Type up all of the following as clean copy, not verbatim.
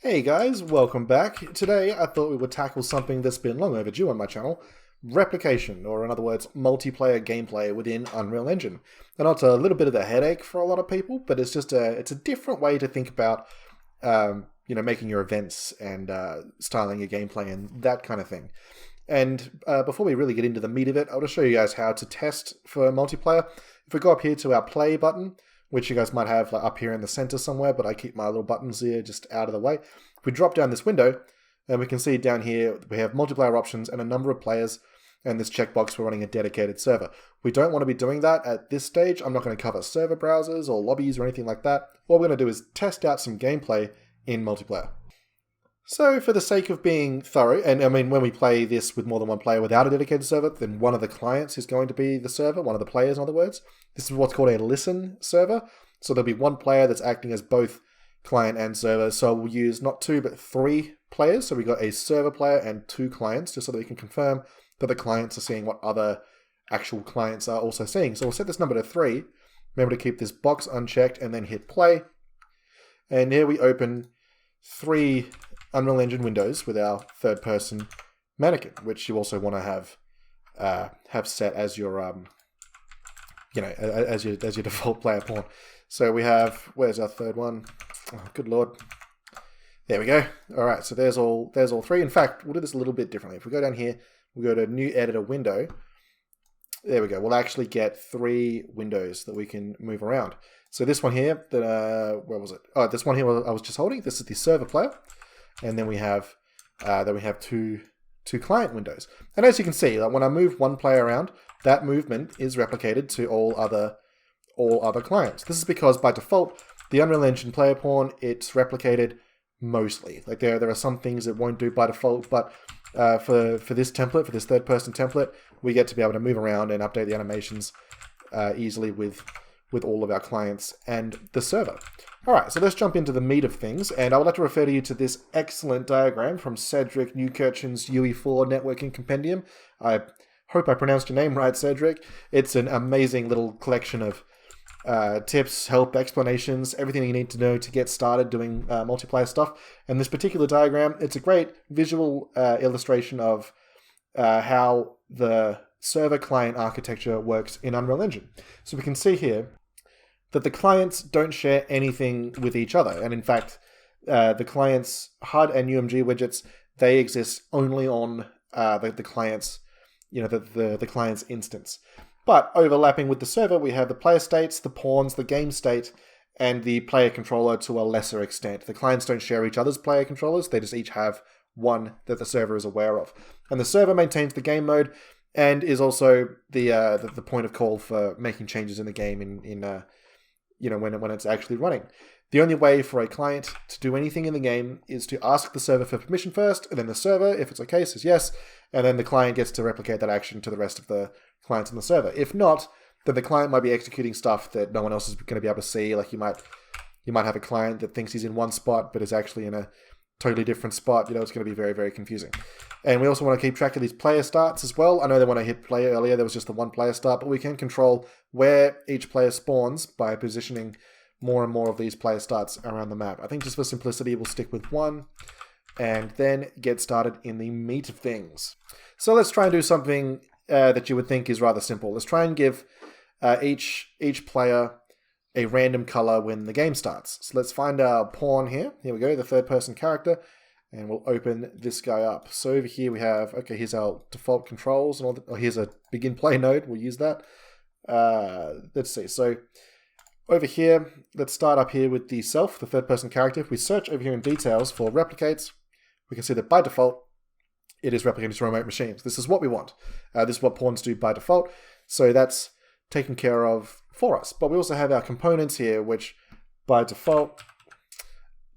Hey guys, welcome back. Today I thought we would tackle something that's been long overdue on my channel, replication, or in other words, multiplayer gameplay within Unreal Engine. I know it's a little bit of a headache for a lot of people, but it's a different way to think about making your events and styling your gameplay and that kind of thing. And before we really get into the meat of it, I'll just show you guys how to test for multiplayer. If we go up here to our play button, which you guys might have up here in the center somewhere, but I keep my little buttons here just out of the way. If we drop down this window, and we can see down here we have multiplayer options and a number of players, and this checkbox for running a dedicated server. We don't want to be doing that at this stage. I'm not going to cover server browsers or lobbies or anything like that. What we're going to do is test out some gameplay in multiplayer. So for the sake of being thorough, and I mean when we play this with more than one player without a dedicated server, then one of the clients is going to be the server, one of the players in other words. This is what's called a listen server. So there'll be one player that's acting as both client and server. So we'll use not two but three players. So we've got a server player and two clients, just so that we can confirm that the clients are seeing what other actual clients are also seeing. So we'll set this number to 3. Remember to keep this box unchecked and then hit play. And here we open 3 Unreal Engine windows with our third-person mannequin, which you also want to have set as your as your default player pawn. So we have, where's our third one? Oh, good lord. There we go. All right, so there's all 3. In fact, we'll do this a little bit differently. If we go down here, we go to New Editor Window. There we go. We'll actually get 3 windows that we can move around. So this one here, where was it? Oh, this one here I was just holding. This is the server player. And then we have two client windows. And as you can see, when I move one player around, that movement is replicated to all other clients. This is because by default, the Unreal Engine player pawn, it's replicated mostly. Like there are some things it won't do by default, but for this template, for this third-person template, we get to be able to move around and update the animations easily with all of our clients and the server. All right, so let's jump into the meat of things, and I would like to refer to you to this excellent diagram from Cedric Newkirchen's UE4 networking compendium. I hope I pronounced your name right, Cedric. It's an amazing little collection of tips, help, explanations, everything you need to know to get started doing multiplayer stuff. And this particular diagram, it's a great visual illustration of how the server-client architecture works in Unreal Engine. So we can see here that the clients don't share anything with each other. And in fact, the client's HUD and UMG widgets, they exist only on the client's, the client's instance. But overlapping with the server, we have the player states, the pawns, the game state, and the player controller to a lesser extent. The clients don't share each other's player controllers. They just each have one that the server is aware of. And the server maintains the game mode and is also the point of call for making changes in the game when it's actually running. The only way for a client to do anything in the game is to ask the server for permission first, and then the server, if it's okay, says yes, and then the client gets to replicate that action to the rest of the clients on the server. If not, then the client might be executing stuff that no one else is going to be able to see. Like you might have a client that thinks he's in one spot, but is actually in a totally different spot. It's going to be very, very confusing. And we also want to keep track of these player starts as well. I know that when I hit play earlier, there was just the one player start, but we can control where each player spawns by positioning more and more of these player starts around the map. I think just for simplicity, we'll stick with 1 and then get started in the meat of things. So let's try and do something that you would think is rather simple. Let's try and give each player a random color when the game starts. So let's find our pawn here. Here we go, the third-person character. And we'll open this guy up. So over here we have, okay, here's our default controls. And here's a begin play node. We'll use that. Let's see. So over here, let's start up here with the self, the third-person character. If we search over here in details for replicates, we can see that by default, it is replicated to remote machines. This is what we want. This is what pawns do by default. So that's taken care of for us. But we also have our components here, which by default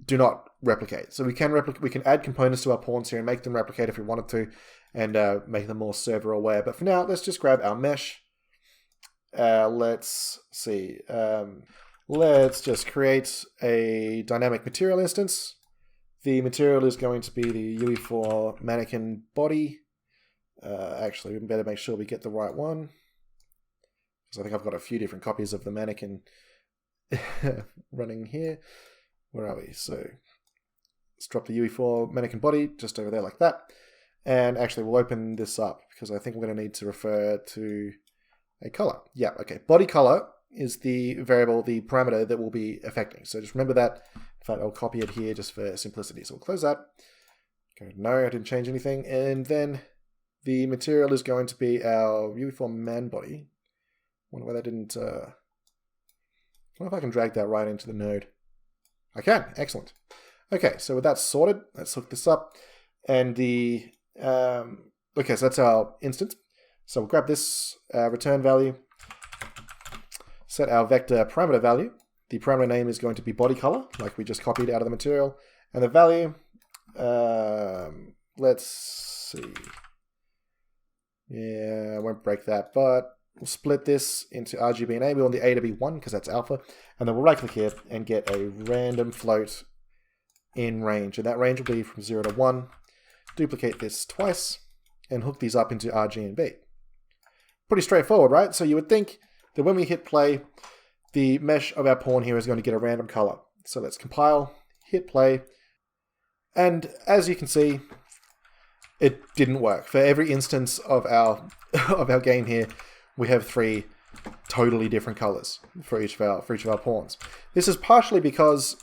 do not replicate. So we can add components to our pawns here and make them replicate if we wanted to, and make them more server aware. But for now, let's just grab our mesh. Let's see. Let's just create a dynamic material instance. The material is going to be the UE4 mannequin body. Actually, we better make sure we get the right one, because I think I've got a few different copies of the mannequin running here. Where are we? So Let's drop the UE4 mannequin body just over there like that. And actually, we'll open this up because I think we're going to need to refer to a color. Yeah, okay. Body color is the variable, the parameter that we'll be affecting. So just remember that. In fact, I'll copy it here just for simplicity. So we'll close that. Go, no, I didn't change anything. And then the material is going to be our UE4 man body. Wonder why that didn't... I don't know if I can drag that right into the node. I can. Excellent. Okay, so with that sorted, let's hook this up. And the... okay, so that's our instance. So we'll grab this return value, set our vector parameter value. The parameter name is going to be body color, like we just copied out of the material. And the value, let's see. Yeah, I won't break that, but we'll split this into RGB and A. We want the A to be 1 because that's alpha. And then we'll right click here and get a random float in range. And that range will be from 0 to 1. Duplicate this twice and hook these up into RG and B. Pretty straightforward, right? So you would think that when we hit play, the mesh of our pawn here is going to get a random color. So let's compile, hit play, and as you can see, it didn't work. For every instance of our game here, we have 3 totally different colors for each of our pawns. This is partially because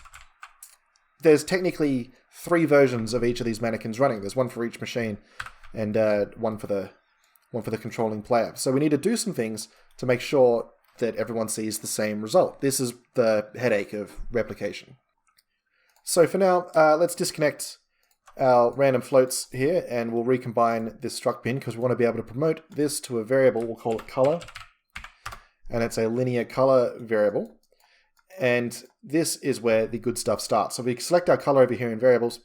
there's technically 3 versions of each of these mannequins running. There's one for each machine, and one for the controlling player. So we need to do some things to make sure that everyone sees the same result. This is the headache of replication. So for now, let's disconnect our random floats here, and we'll recombine this struct bin because we want to be able to promote this to a variable. We'll call it color, and it's a linear color variable. And this is where the good stuff starts. So we select our color over here in variables.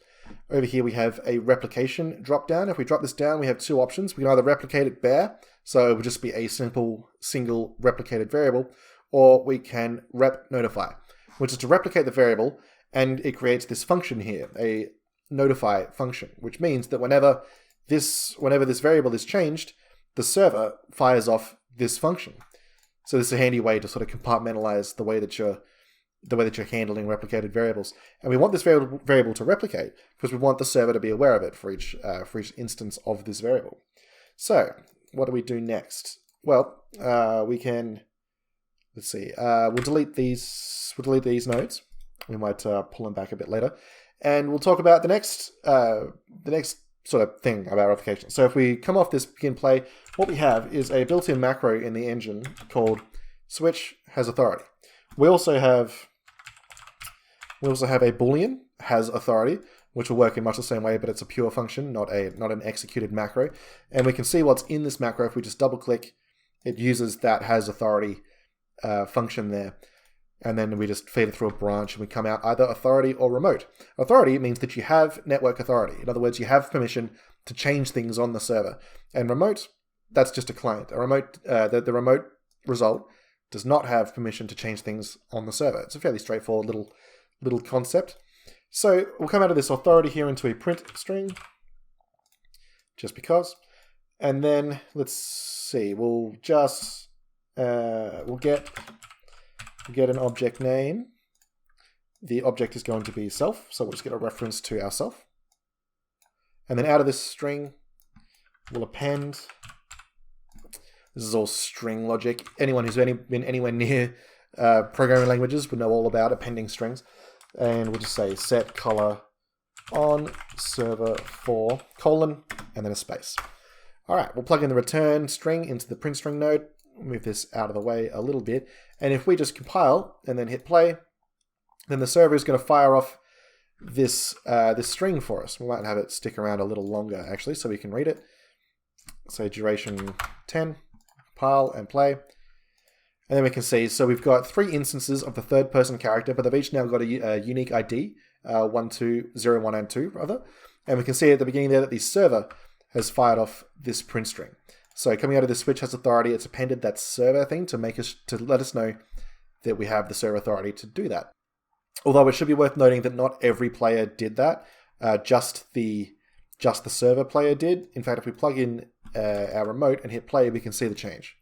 Over here we have a replication drop down. If we drop this down, we have 2 options. We can either replicate it bare, so it would just be a simple single replicated variable, or we can rep notify, which is to replicate the variable, and it creates this function here, a notify function, which means that whenever this variable is changed, the server fires off this function. So this is a handy way to sort of compartmentalize the way that you're handling replicated variables. And we want this variable to replicate because we want the server to be aware of it for each instance of this variable. So what do we do next? Well, we can, let's see, we'll delete these nodes. We might pull them back a bit later. And we'll talk about the next sort of thing about replication. So if we come off this begin play, what we have is a built-in macro in the engine called switch has authority. We also have a Boolean has authority, which will work in much the same way, but it's a pure function, not an executed macro. And we can see what's in this macro if we just double click. It uses that has authority function there. And then we just feed it through a branch and we come out either authority or remote. Authority means that you have network authority. In other words, you have permission to change things on the server. And remote, that's just a client. A remote, the remote result does not have permission to change things on the server. It's a fairly straightforward little concept. So we'll come out of this authority here into a print string, just because. And then let's see, we'll just we'll get an object name. The object is going to be self, so we'll just get a reference to our self. And then out of this string, we'll append. This is all string logic. Anyone who's been anywhere near programming languages would know all about appending strings. And we'll just say set color on server for colon and then a space. All right, we'll plug in the return string into the print string node. Move this out of the way a little bit. And if we just compile and then hit play, then the server is going to fire off this string for us. We might have it stick around a little longer actually, so we can read it. Say duration 10, compile and play. And then we can see, so we've got 3 instances of the third person character, but they've each now got a unique ID, 1, 2, 0, 1, and 2 rather. And we can see at the beginning there that the server has fired off this print string. So coming out of this switch has authority, it's appended that server thing to let us know that we have the server authority to do that. Although it should be worth noting that not every player did that, just the server player did. In fact, if we plug in our remote and hit play, we can see the change.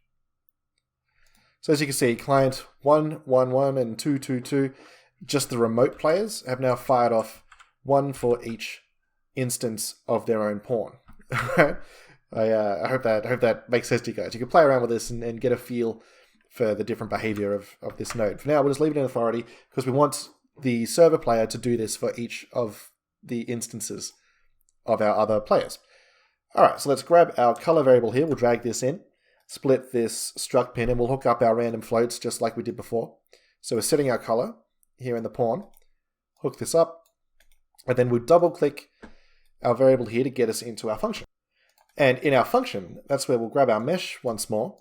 So as you can see, client 1, 1, 1 and 2, 2, 2, just the remote players have now fired off one for each instance of their own pawn. I hope that makes sense to you guys. You can play around with this and get a feel for the different behavior of this node. For now, we'll just leave it in authority because we want the server player to do this for each of the instances of our other players. All right, so let's grab our color variable here. We'll drag this in, split this struct pin, and we'll hook up our random floats just like we did before. So we're setting our color here in the pawn, hook this up, and then we'll double click our variable here to get us into our function. And in our function, that's where we'll grab our mesh once more.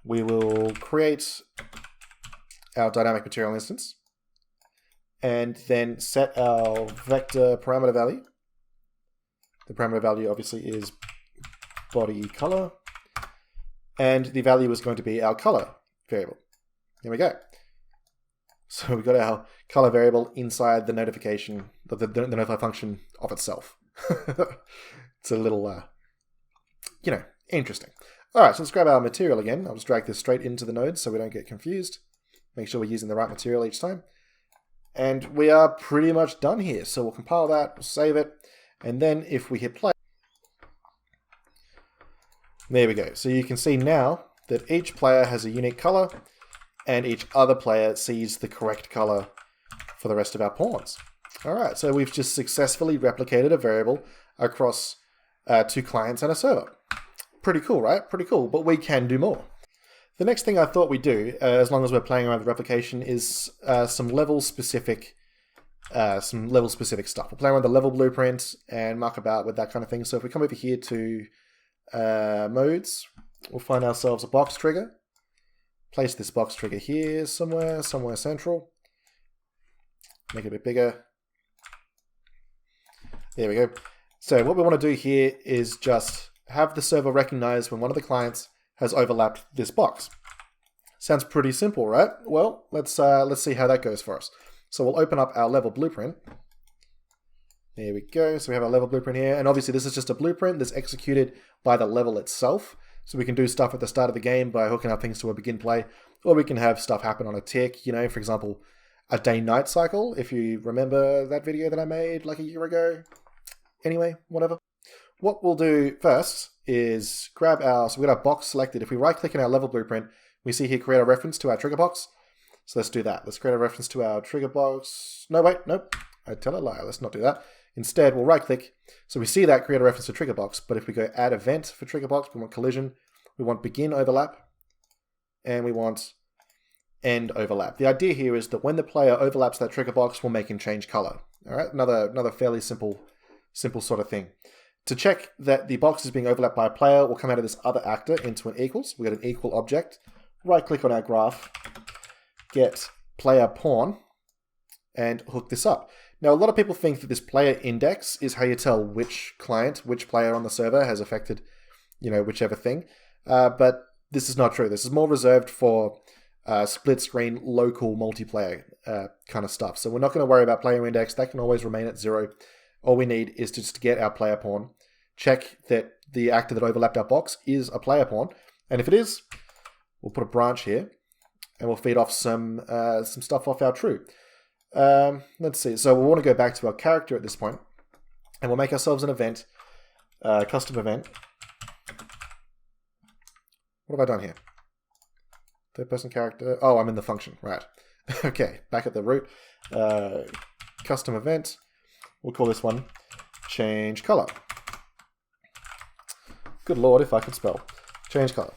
We will create our dynamic material instance and then set our vector parameter value. The parameter value obviously is body color, and the value is going to be our color variable. There we go. So we've got our color variable inside the notification, the notify function of itself. It's a little, interesting. All right, so let's grab our material again. I'll just drag this straight into the node so we don't get confused. Make sure we're using the right material each time. And we are pretty much done here. So we'll compile that, we'll save it, and then if we hit play, there we go. So you can see now that each player has a unique color, and each other player sees the correct color for the rest of our pawns. All right, so we've just successfully replicated a variable across 2 clients and a server. Pretty cool, right? Pretty cool, but we can do more. The next thing I thought we'd do, as long as we're playing around with replication, is some level-specific stuff. We'll play around with the level blueprint and muck about with that kind of thing. So if we come over here to modes, we'll find ourselves a box trigger. Place this box trigger here somewhere central. Make it a bit bigger. There we go. So what we want to do here is just have the server recognize when one of the clients has overlapped this box. Sounds pretty simple, right? Well, let's see how that goes for us. So we'll open up our level blueprint. There we go. So we have our level blueprint here, and obviously this is just a blueprint that's executed by the level itself. So we can do stuff at the start of the game by hooking up things to a begin play, or we can have stuff happen on a tick, for example, a day-night cycle, if you remember that video that I made like a year ago. Anyway, whatever. What we'll do first is grab so we've got our box selected. If we right-click in our level blueprint, we see here create a reference to our trigger box. So let's do that. Let's create a reference to our trigger box. No, wait, nope. I tell a lie. Let's not do that. Instead, we'll right-click. So we see that create a reference to trigger box, but if we go add event for trigger box, we want collision, we want begin overlap, and we want end overlap. The idea here is that when the player overlaps that trigger box, we'll make him change color. All right, another fairly simple sort of thing. To check that the box is being overlapped by a player, we'll come out of this other actor into an equals. We've got an equal object. Right-click on our graph, get player pawn, and hook this up. Now, a lot of people think that this player index is how you tell which player on the server has affected, whichever thing. But this is not true. This is more reserved for split-screen, local multiplayer kind of stuff. So we're not going to worry about player index. That can always remain at 0. All we need is to just get our player pawn, check that the actor that overlapped our box is a player pawn, and if it is, we'll put a branch here, and we'll feed off some stuff off our true. Let's see. So we'll want to go back to our character at this point, and we'll make ourselves an event, custom event. What have I done here? Third person character. Oh, I'm in the function. Right. Okay. Back at the root. Custom event. We'll call this one change color. Good lord, if I could spell. Change color.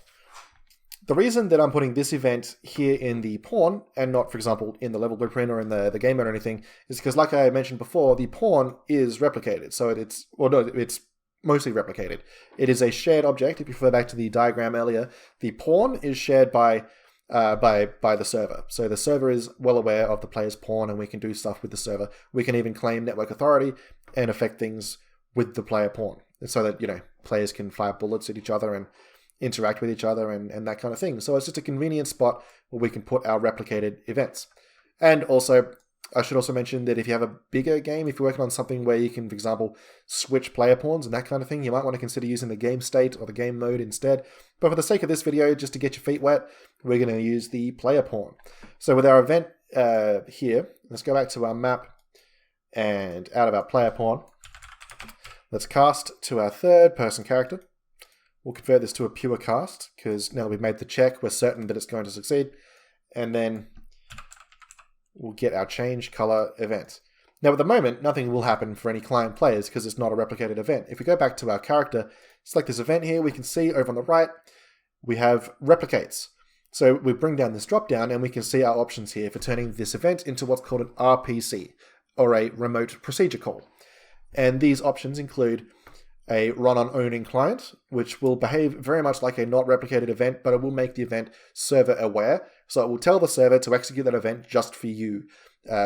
The reason that I'm putting this event here in the pawn and not, for example, in the level blueprint or in the game mode or anything is because, like I mentioned before, the pawn is replicated. So it's mostly replicated. It is a shared object. If you refer back to the diagram earlier, the pawn is shared by the server. So the server is well aware of the player's pawn, and we can do stuff with the server. We can even claim network authority and affect things with the player pawn, so that players can fire bullets at each other and interact with each other and that kind of thing. So it's just a convenient spot where we can put our replicated events. And also, I should also mention that if you have a bigger game, if you're working on something where you can, for example, switch player pawns and that kind of thing, you might want to consider using the game state or the game mode instead. But for the sake of this video, just to get your feet wet, we're going to use the player pawn. So with our event here, let's go back to our map And out of our player pawn, let's cast to our third person character. We'll convert this to a pure cast, because now that we've made the check, we're certain that it's going to succeed. And then we'll get our change color event. Now at the moment, nothing will happen for any client players because it's not a replicated event. If we go back to our character, select this event here, we can see over on the right, we have replicates. So we bring down this drop down and we can see our options here for turning this event into what's called an RPC, or a remote procedure call. And these options include a run-on-owning client, which will behave very much like a not replicated event, but it will make the event server aware. So it will tell the server to execute that event just for you,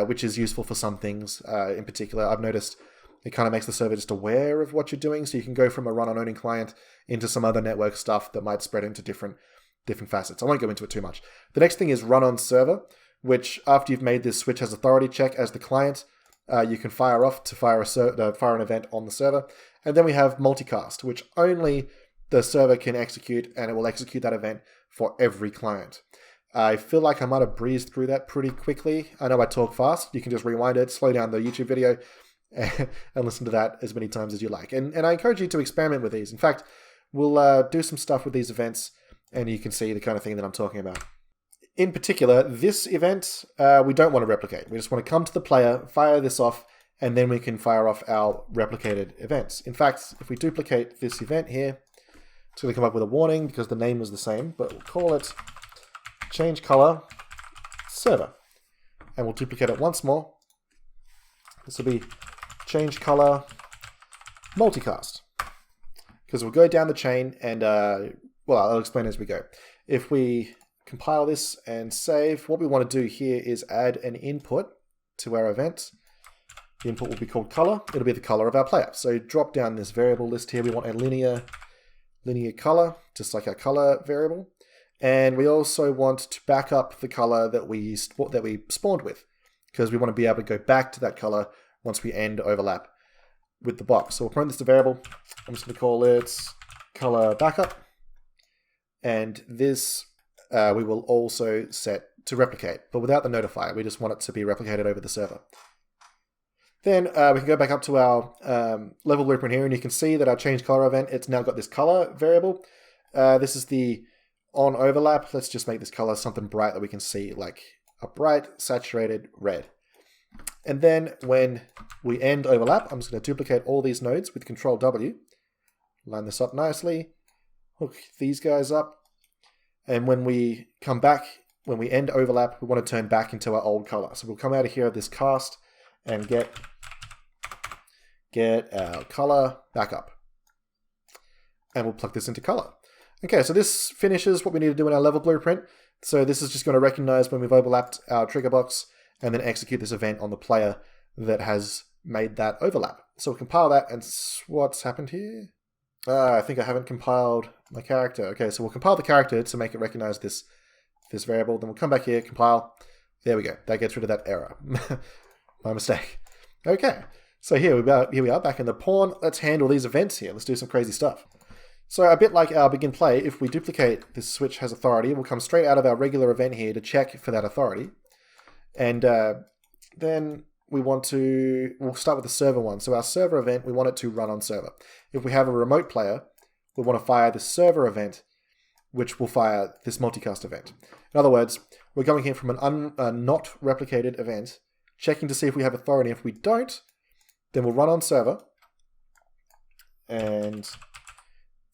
which is useful for some things. In particular, I've noticed it kind of makes the server just aware of what you're doing, so you can go from a run-on-owning client into some other network stuff that might spread into different facets. I won't go into it too much. The next thing is run-on-server, which after you've made this switch has authority check as the client, you can fire off to fire an event on the server. And then we have multicast, which only the server can execute, and it will execute that event for every client. I feel like I might have breezed through that pretty quickly. I know I talk fast. You can just rewind it, slow down the YouTube video, and listen to that as many times as you like. And I encourage you to experiment with these. In fact, we'll do some stuff with these events, and you can see the kind of thing that I'm talking about. In particular, this event, we don't want to replicate. We just want to come to the player, fire this off, and then we can fire off our replicated events. In fact, if we duplicate this event here, it's going to come up with a warning because the name is the same, but we'll call it change color server. And we'll duplicate it once more. This will be change color multicast. Because we'll go down the chain and, well, I'll explain as we go. If we compile this and save, what we want to do here is add an input to our event. The input will be called color. It'll be the color of our player. So drop down this variable list here. We want a linear color, just like our color variable. And we also want to back up the color that we spawned with, because we want to be able to go back to that color once we end overlap with the box. So we'll print this to variable. I'm just going to call it color backup. And this we will also set to replicate, but without the notifier. We just want it to be replicated over the server. Then we can go back up to our level blueprint here, and you can see that our change color event, it's now got this color variable. This is the on overlap. Let's just make this color something bright that we can see, like a bright saturated red. And then when we end overlap, I'm just going to duplicate all these nodes with Control W, line this up nicely, hook these guys up, and when we come back, when we end overlap, we want to turn back into our old color. So we'll come out of here of this cast and get our color back up. And we'll plug this into color. Okay, so this finishes what we need to do in our level blueprint. So this is just going to recognize when we've overlapped our trigger box and then execute this event on the player that has made that overlap. So we'll compile that, and what's happened here? I think I haven't compiled my character. Okay, so we'll compile the character to make it recognize this variable. Then we'll come back here, compile. There we go. That gets rid of that error. My mistake. Okay, so here we are back in the pawn. Let's handle these events here. Let's do some crazy stuff. So a bit like our begin play, if we duplicate this switch has authority, we'll come straight out of our regular event here to check for that authority. And then we'll start with the server one. So our server event, we want it to run on server. If we have a remote player, we want to fire the server event, which will fire this multicast event. In other words, we're going here from a not replicated event, checking to see if we have authority. If we don't, then we'll run on server, and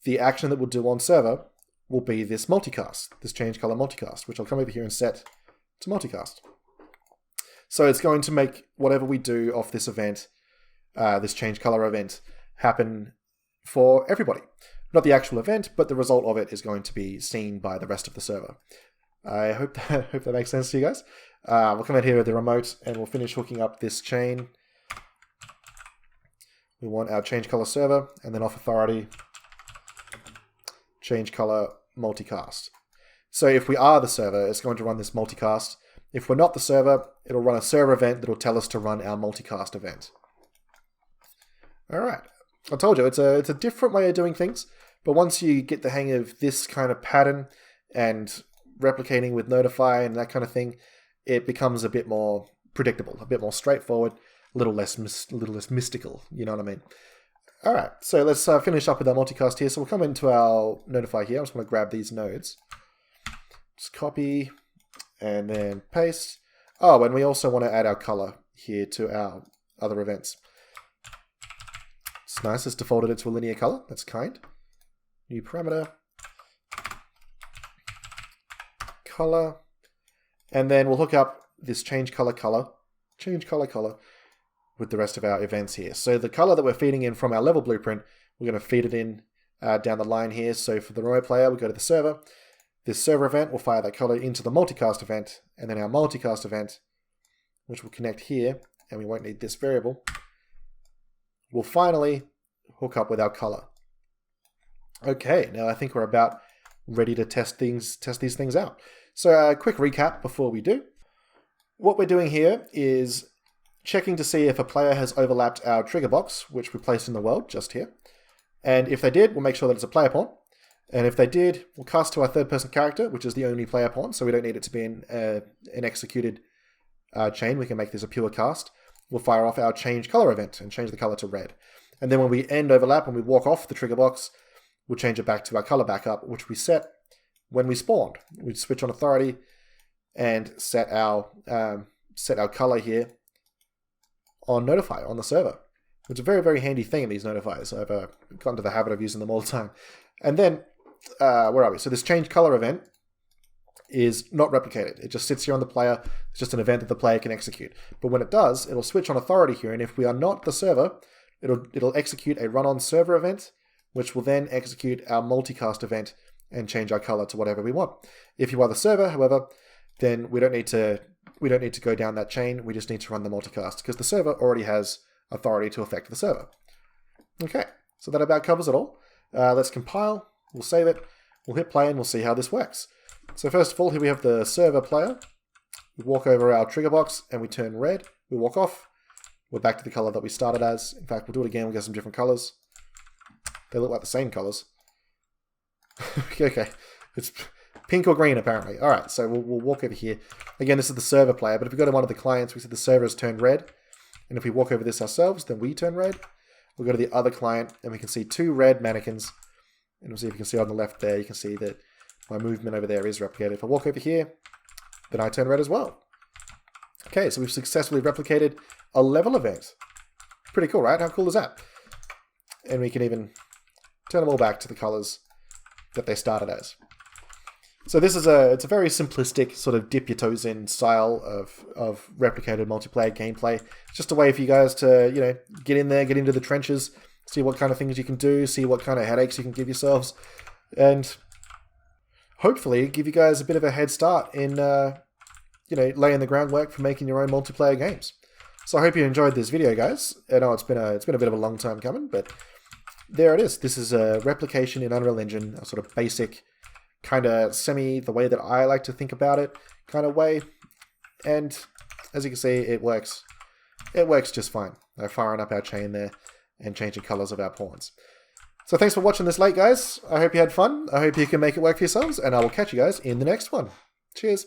the action that we'll do on server will be this multicast, this change color multicast, which I'll come over here and set to multicast. So it's going to make whatever we do off this event, this change color event, happen for everybody. Not the actual event, but the result of it is going to be seen by the rest of the server. I hope that makes sense to you guys. We'll come out here with the remote and we'll finish hooking up this chain. We want our change color server, and then off authority, change color multicast. So if we are the server, it's going to run this multicast. If we're not the server, it'll run a server event that'll tell us to run our multicast event. All right. I told you, it's a different way of doing things, but once you get the hang of this kind of pattern and replicating with notify and that kind of thing, it becomes a bit more predictable, a bit more straightforward, a little less mystical. You know what I mean? All right, so let's finish up with our multicast here. So we'll come into our notify here. I just want to grab these nodes. Just copy and then paste. Oh, and we also want to add our color here to our other events. It's nice. It's defaulted it to a linear color. That's kind. New parameter. Color. And then we'll hook up this change color with the rest of our events here. So the color that we're feeding in from our level blueprint, we're going to feed it in down the line here. So for the remote player, we go to the server. This server event will fire that color into the multicast event, and then our multicast event, which will connect here, and we won't need this variable, will finally hook up with our color. Okay, now I think we're about ready to test these things out. So a quick recap before we do. What we're doing here is checking to see if a player has overlapped our trigger box, which we placed in the world just here. And if they did, we'll make sure that it's a player pawn. And if they did, we'll cast to our third-person character, which is the only player pawn, so we don't need it to be an executed chain. We can make this a pure cast. We'll fire off our change color event and change the color to red. And then when we end overlap, when we walk off the trigger box, we'll change it back to our color backup, which we set when we spawned. We switch on authority and set our color here on notify on the server. It's a very, very handy thing in these notifiers. I've gotten to the habit of using them all the time. And then, where are we? So this change color event is not replicated. It just sits here on the player. It's just an event that the player can execute. But when it does, it'll switch on authority here. And if we are not the server, it'll execute a run on server event, which will then execute our multicast event and change our color to whatever we want. If you are the server, however, then we don't need to go down that chain. We just need to run the multicast because the server already has authority to affect the server. Okay, so that about covers it all. Let's compile. We'll save it. We'll hit play and we'll see how this works. So first of all, here we have the server player. We walk over our trigger box and we turn red. We walk off. We're back to the color that we started as. In fact, we'll do it again. We'll get some different colors. They look like the same colors. Okay, it's pink or green apparently. All right, so we'll walk over here. Again, this is the server player, but if we go to one of the clients, we see the server has turned red. And if we walk over this ourselves, then we turn red. We'll go to the other client and we can see two red mannequins. And we'll see if you can see on the left there, you can see that my movement over there is replicated. If I walk over here, then I turn red as well. Okay, so we've successfully replicated a level event. Pretty cool, right? How cool is that? And we can even turn them all back to the colors that they started as. So this is it's a very simplistic sort of dip your toes in style of replicated multiplayer gameplay. It's just a way for you guys to, you know, get in there, get into the trenches, see what kind of things you can do, see what kind of headaches you can give yourselves, and hopefully give you guys a bit of a head start in, you know, laying the groundwork for making your own multiplayer games. So I hope you enjoyed this video, guys. I know it's been a bit of a long time coming, but there it is. This is a replication in Unreal Engine, a sort of basic, kind of the way that I like to think about it kind of way. And as you can see, it works. It works just fine. They're firing up our chain there and changing colors of our pawns. So thanks for watching this late, guys. I hope you had fun. I hope you can make it work for yourselves, and I will catch you guys in the next one. Cheers.